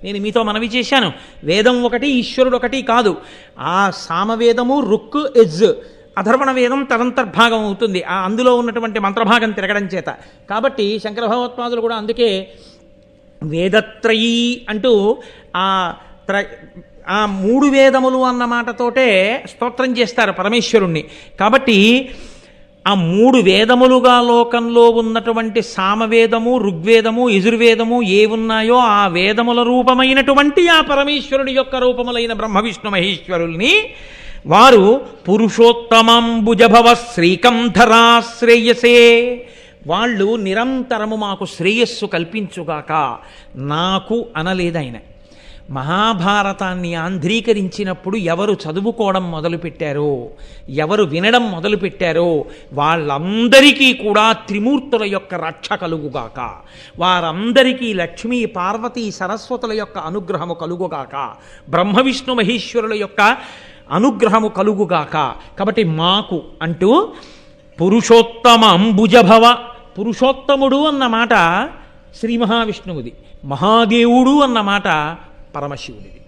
నేను మీతో మనవి చేశాను, వేదం ఒకటి ఈశ్వరుడు ఒకటి కాదు. ఆ సామవేదము రుక్ ఎజ్, అధర్వణ వేదం తదంతర్భాగం అవుతుంది ఆ అందులో ఉన్నటువంటి మంత్రభాగం తిరగడం చేత. కాబట్టి శంకర భగవత్పాదులు కూడా అందుకే వేదత్రయీ అంటూ ఆ ఆ మూడు వేదములు అన్న మాటతోటే స్తోత్రం చేస్తారు పరమేశ్వరుణ్ణి. కాబట్టి ఆ మూడు వేదములుగా లోకంలో ఉన్నటువంటి సామవేదము, ఋగ్వేదము, యజుర్వేదము ఏ ఉన్నాయో ఆ వేదముల రూపమైనటువంటి ఆ పరమేశ్వరుడి యొక్క రూపములైన బ్రహ్మ విష్ణు మహేశ్వరుల్ని వారు పురుషోత్తమంబుజభవ శ్రీకంధరాశ్రేయసే, వాళ్ళు నిరంతరము మాకు శ్రేయస్సు కల్పించుగాక. నాకు అనలేదు ఆయన. మహాభారతాన్ని ఆంధ్రీకరించినప్పుడు ఎవరు చదువుకోవడం మొదలుపెట్టారో, ఎవరు వినడం మొదలుపెట్టారో వాళ్ళందరికీ కూడా త్రిమూర్తుల యొక్క రక్ష కలుగుగాక, వారందరికీ లక్ష్మీ పార్వతీ సరస్వతుల యొక్క అనుగ్రహము కలుగుగాక, బ్రహ్మ విష్ణు మహేశ్వరుల యొక్క అనుగ్రహము కలుగుగాక. కాబట్టి మాకు అంటూ పురుషోత్తమ అంబుజభవ, పురుషోత్తముడు అన్న మాట శ్రీ మహావిష్ణువుది, మహాదేవుడు అన్న మాట పరమశివుడిది.